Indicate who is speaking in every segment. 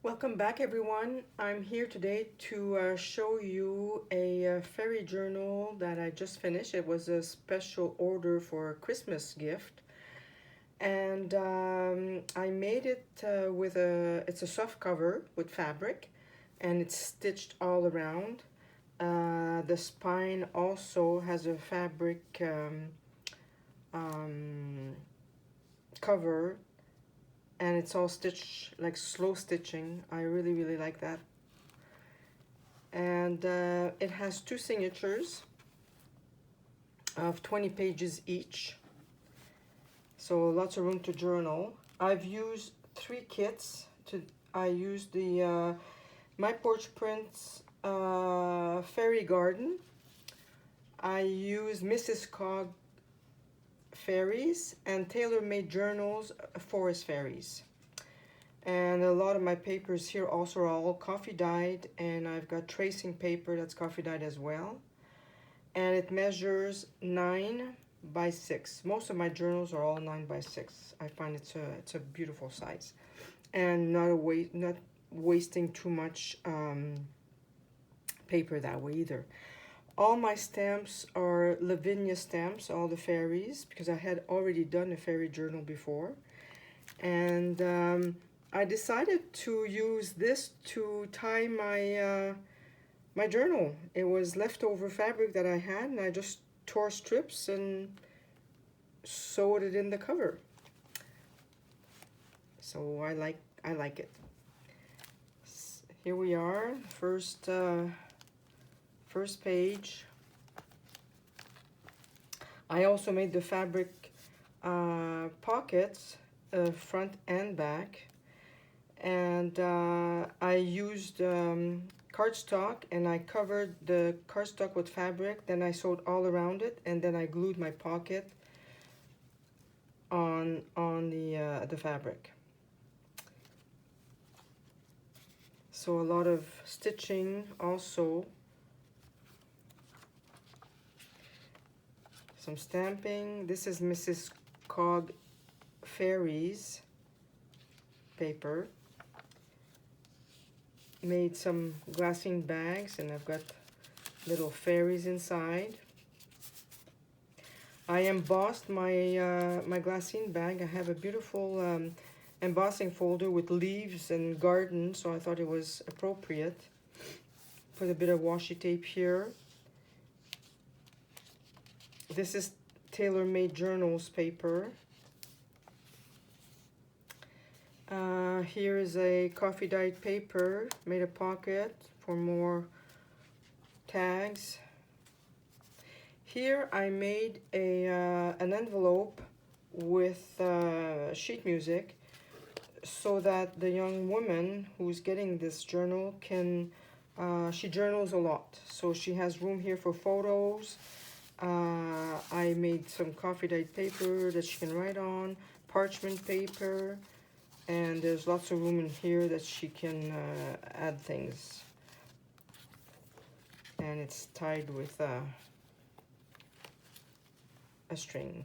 Speaker 1: Welcome back, everyone. I'm here today to show you a fairy journal that I just finished. It was a special order for a Christmas gift, and I made it with it's a soft cover with fabric, and it's stitched all around. The spine also has a fabric um, cover, and it's all stitched like slow stitching. I really like that. And it has two signatures of 20 pages each, so lots of room to journal. I've used three kits. I used the My Porch Prints Fairy Garden. I used Mrs. Cog Fairies and Tailor Made Journals Forest Fairies. And a lot of my papers here also are all coffee dyed, and I've got tracing paper that's coffee dyed as well. And it measures 9 by 6. Most of my journals are all 9 by 6. I find it's a beautiful size, and not wasting too much paper that way either. All my stamps are Lavinia stamps, all the fairies, because I had already done a fairy journal before. And I decided to use this to tie my journal. It was leftover fabric that I had, and I just tore strips and sewed it in the cover. So I like it. Here we are, first page. I also made the fabric pockets, front and back, and I used cardstock, and I covered the cardstock with fabric, then I sewed all around it, and then I glued my pocket on the fabric. So a lot of stitching also, some stamping. This is Mrs. Cog Fairies paper. Made some glassine bags, and I've got little fairies inside. I embossed my glassine bag. I have a beautiful embossing folder with leaves and garden, so I thought it was appropriate. Put a bit of washi tape here. This is Tailor Made Journals paper. Here is a coffee dyed paper, made a pocket for more tags. Here I made an envelope with sheet music, so that the young woman who's getting this journal can, she journals a lot, so she has room here for photos. I made some coffee dyed paper that she can write on, parchment paper, and there's lots of room in here that she can add things. And it's tied with a string.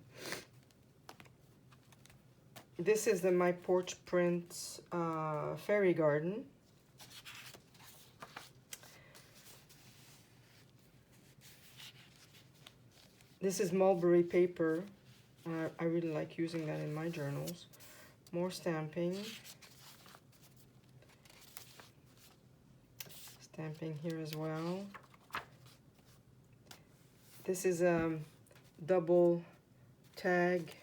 Speaker 1: This is the My Porch Prints Fairy Garden. This is mulberry paper. I really like using that in my journals. More stamping. Stamping here as well. This is a double tag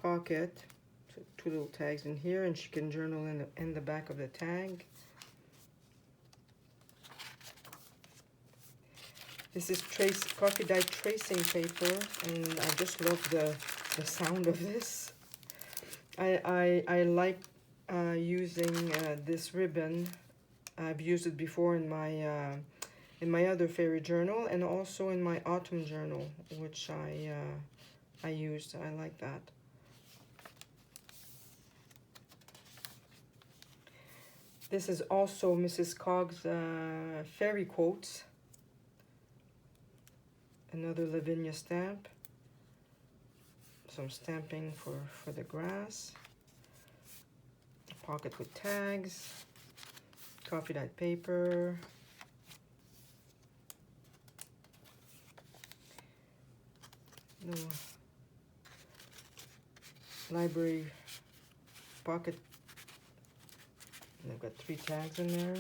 Speaker 1: pocket. So two little tags in here, and she can journal in the back of the tag. This is coffee dyed tracing paper, and I just love the sound of this. I like using this ribbon. I've used it before in my other fairy journal, and also in my autumn journal, which I used. I like that. This is also Mrs. Cog's fairy quotes. Another Lavinia stamp. Some stamping for the grass. A pocket with tags. coffee dyed paper. Little library pocket. And I've got 3 tags in there.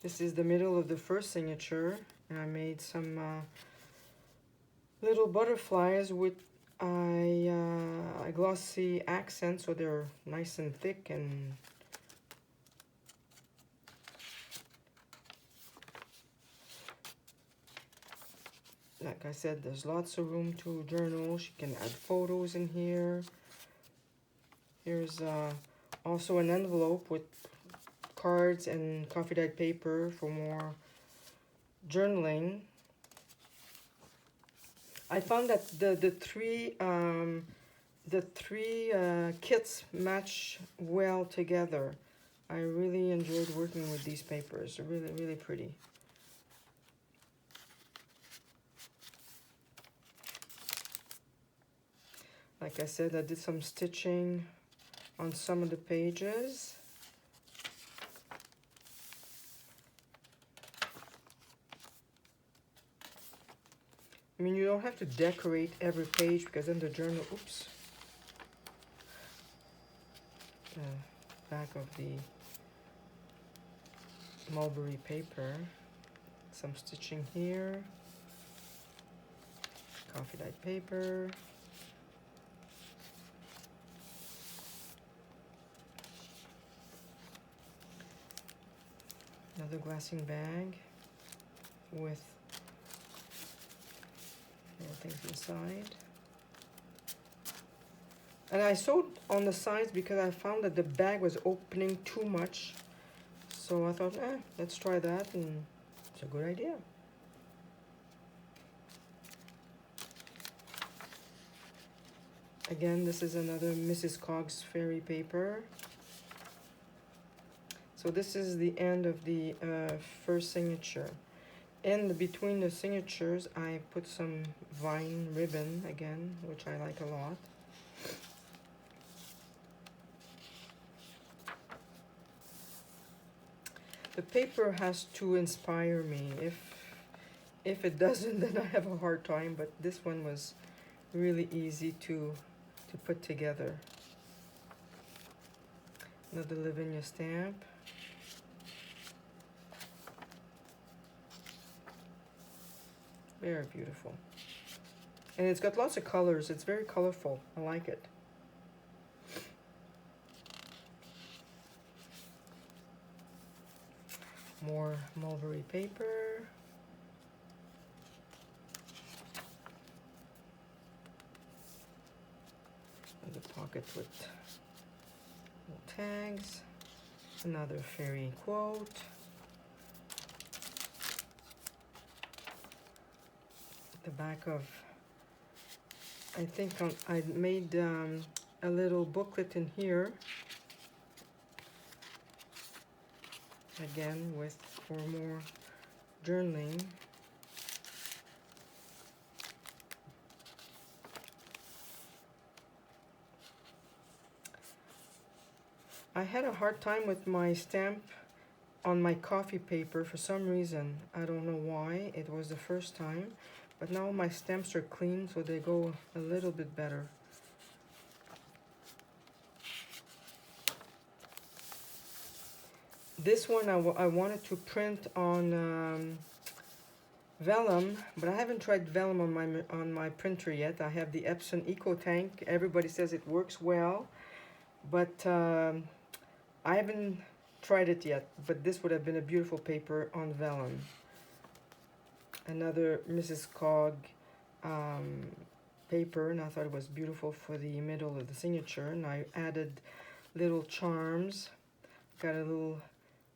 Speaker 1: This is the middle of the first signature, and I made some little butterflies with a glossy accent, so they're nice and thick, and like I said, there's lots of room to journal. You can add photos in here. Here's also an envelope with cards and coffee dyed paper for more journaling. I found that the three kits match well together. I really enjoyed working with these papers. They're really, really pretty. Like I said, I did some stitching on some of the pages. I mean, you don't have to decorate every page because then the journal, oops, the back of the mulberry paper, some stitching here, coffee dyed paper, another glassine bag with things inside. And I sewed on the sides because I found that the bag was opening too much. So I thought, let's try that, and it's a good idea. Again, this is another Mrs. Coggs fairy paper. So this is the end of the first signature. In between the signatures, I put some vine ribbon again, which I like a lot. The paper has to inspire me. If it doesn't, then I have a hard time, but this one was really easy to put together. Another Lavinia stamp. Very beautiful. And it's got lots of colors. It's very colorful. I like it. More mulberry paper. And the pocket with little tags. Another fairy quote. The back of, I think I made a little booklet in here, again for more journaling. I had a hard time with my stamp on my coffee paper for some reason. I don't know why. It was the first time. But now my stamps are clean, so they go a little bit better. This one I wanted to print on vellum, but I haven't tried vellum on my printer yet. I have the Epson EcoTank. Everybody says it works well, but I haven't tried it yet. But this would have been a beautiful paper on vellum. Another Mrs. Cog paper, and I thought it was beautiful for the middle of the signature, and I added little charms. Got a little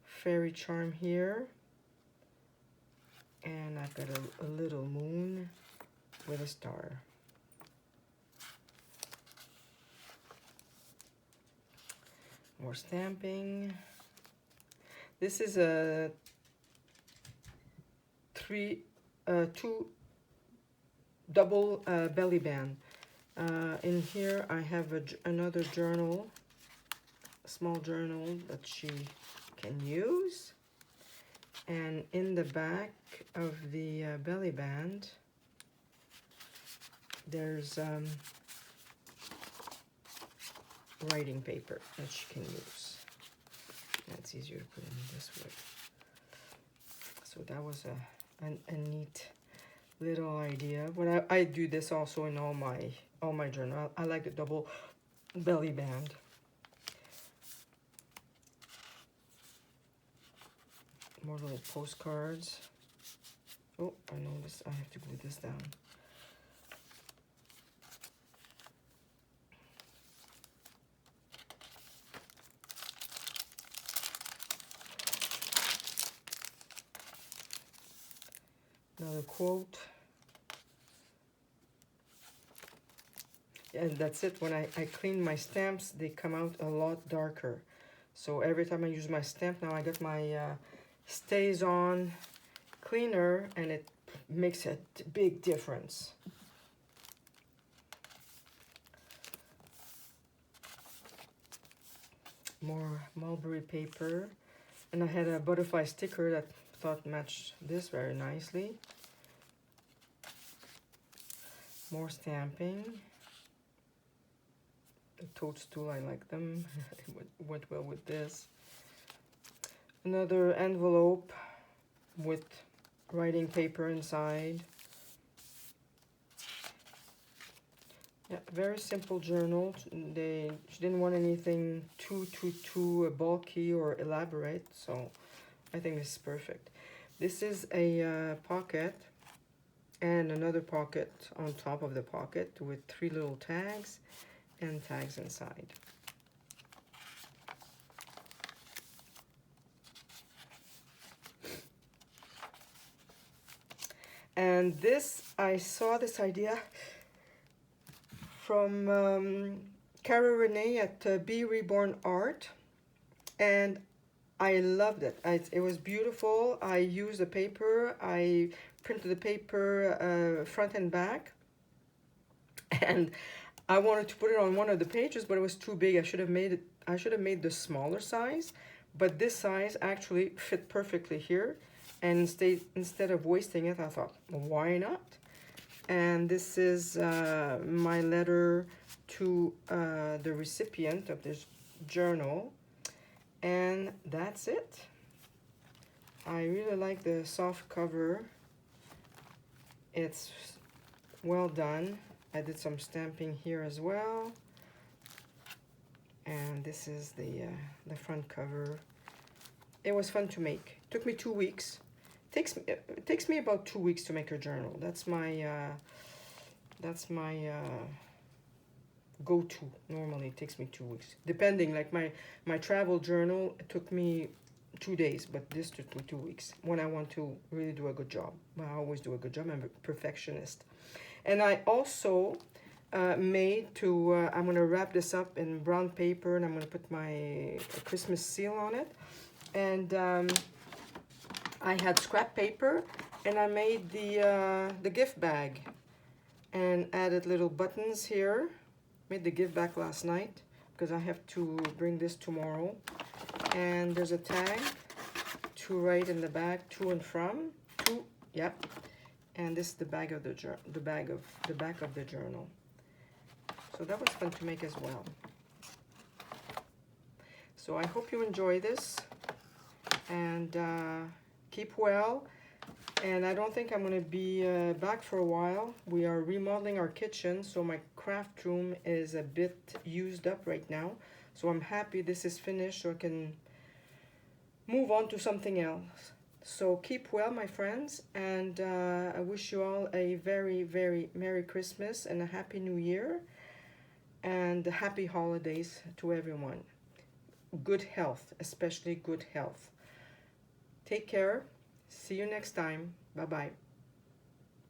Speaker 1: fairy charm here, and I've got a little moon with a star. More stamping. This is a two double belly band. In here I have another journal, a small journal that she can use. And in the back of the belly band, there's writing paper that she can use. That's easier to put in this way. So that was a neat little idea. But I do this also in all my journal. I like the double belly band. More little postcards. Oh, I noticed I have to glue this down. Another quote. And that's it. When I clean my stamps, they come out a lot darker. So every time I use my stamp, now I got my StazOn cleaner, and it makes a big difference. More mulberry paper. And I had a butterfly sticker that I thought matched this very nicely. More stamping. The toadstool, I like them. It went well with this. Another envelope with writing paper inside. Yeah, very simple journal. She didn't want anything too bulky or elaborate, so I think this is perfect. This is a pocket and another pocket on top of the pocket with 3 little tags and tags inside. And this, I saw this idea from Cara Renee at Be Reborn Art, and I loved it. It was beautiful. I used the paper. I printed the paper front and back, and I wanted to put it on one of the pages, but it was too big. I should have made the smaller size, but this size actually fit perfectly here. And instead of wasting it, I thought, well, why not? And this is my letter to the recipient of this journal. And that's it. I really like the soft cover. It's well done. I did some stamping here as well. And this is the front cover. It was fun to make. It took me 2 weeks. It takes me about 2 weeks to make a journal. That's my go-to. Normally it takes me 2 weeks. Depending, like my travel journal, it took me 2 days, but this took me 2 weeks when I want to really do a good job. Well, I always do a good job. I'm a perfectionist. And I also I'm going to wrap this up in brown paper, and I'm going to put my Christmas seal on it. And I had scrap paper, and I made the gift bag and added little buttons here. Made the gift bag last night because I have to bring this tomorrow. And there's a tag to write in the back, to and from, to, yep. And this is the back of the back of the journal. So that was fun to make as well. So I hope you enjoy this, and keep well. And I don't think I'm going to be back for a while. We are remodeling our kitchen, so my craft room is a bit used up right now. So I'm happy this is finished so I can move on to something else. So keep well, my friends, and I wish you all a very, very Merry Christmas and a Happy New Year, and happy holidays to everyone. Good health, especially good health. Take care. See you next time. Bye-bye.